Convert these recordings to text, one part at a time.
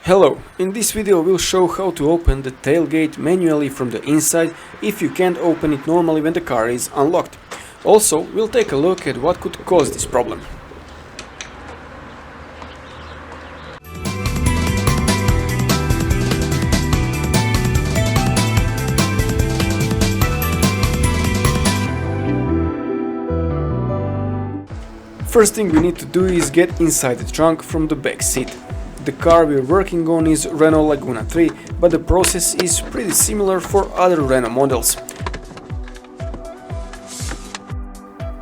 Hello, in this video we'll show how to open the tailgate manually from the inside if you can't open it normally when the car is unlocked. Also, we'll take a look at what could cause this problem. First thing we need to do is get inside the trunk from the back seat. The car we're working on is RENAULT Laguna 3, but the process is pretty similar for other Renault models.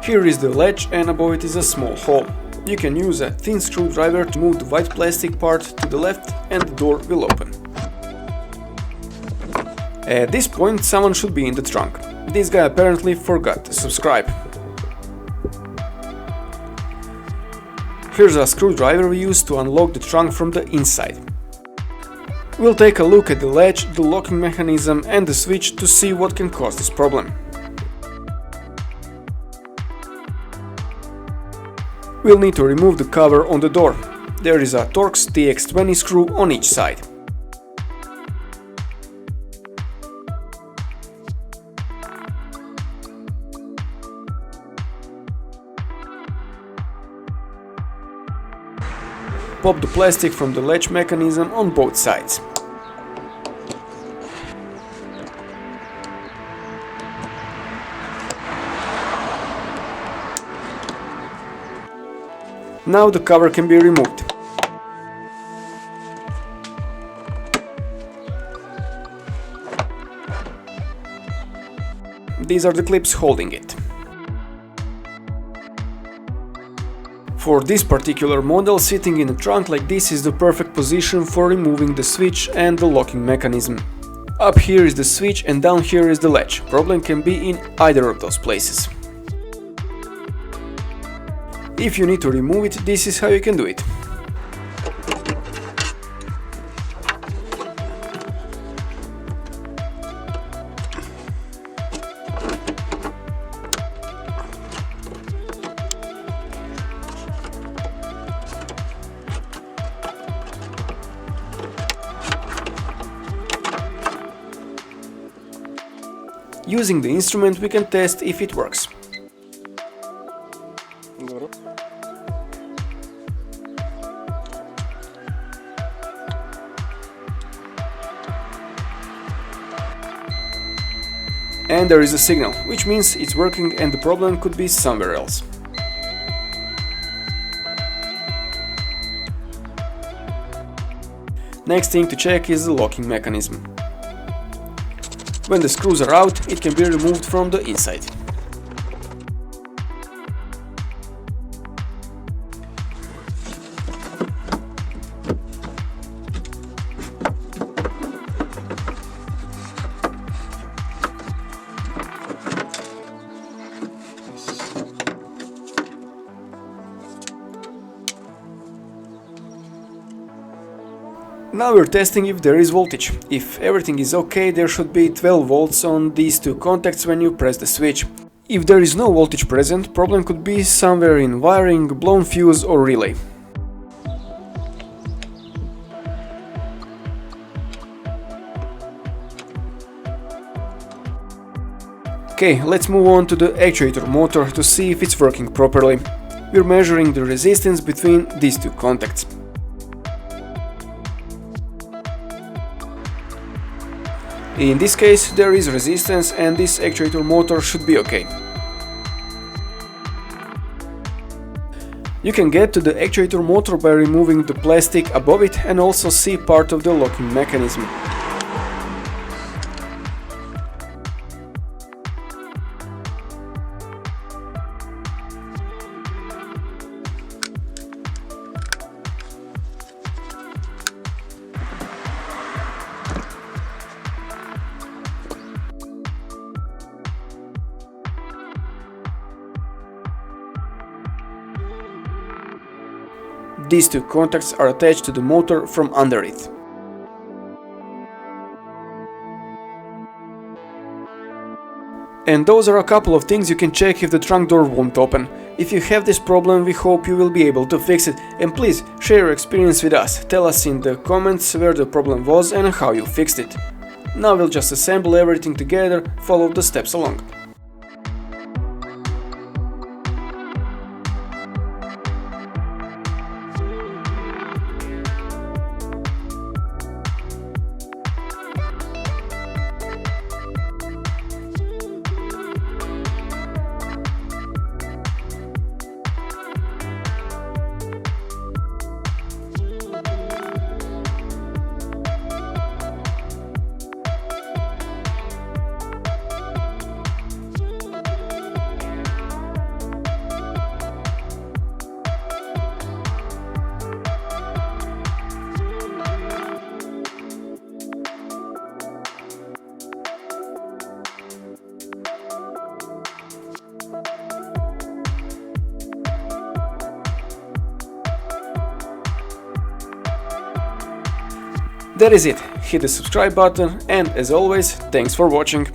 Here is the latch, and above it is a small hole. You can use a thin screwdriver to move the white plastic part to the left and the door will open. At this point someone should be in the trunk. This guy apparently forgot to subscribe. Here's a screwdriver we use to unlock the trunk from the inside. We'll take a look at the latch, the locking mechanism and the switch to see what can cause this problem. We'll need to remove the cover on the door. There is a Torx TX20 screw on each side. Pop the plastic from the latch mechanism on both sides. Now the cover can be removed. These are the clips holding it. For this particular model, sitting in a trunk like this is the perfect position for removing the switch and the locking mechanism. Up here is the switch and down here is the latch. Problem can be in either of those places. If you need to remove it, this is how you can do it. Using the instrument we can test if it works. And there is a signal, which means it's working and the problem could be somewhere else. Next thing to check is the locking mechanism. When the screws are out, it can be removed from the inside. Now we're testing if there is voltage. If everything is okay, there should be 12 volts on these two contacts when you press the switch. If there is no voltage present, problem could be somewhere in wiring, blown fuse or relay. Okay, let's move on to the actuator motor to see if it's working properly. We're measuring the resistance between these two contacts. In this case there is resistance and this actuator motor should be okay. You can get to the actuator motor by removing the plastic above it and also see part of the locking mechanism. These two contacts are attached to the motor from under it. And those are a couple of things you can check if the trunk door won't open. If you have this problem, we hope you will be able to fix it, and please share your experience with us. Tell us in the comments where the problem was and how you fixed it. Now we'll just assemble everything together, follow the steps along. That is it. Hit the subscribe button, and as always, thanks for watching.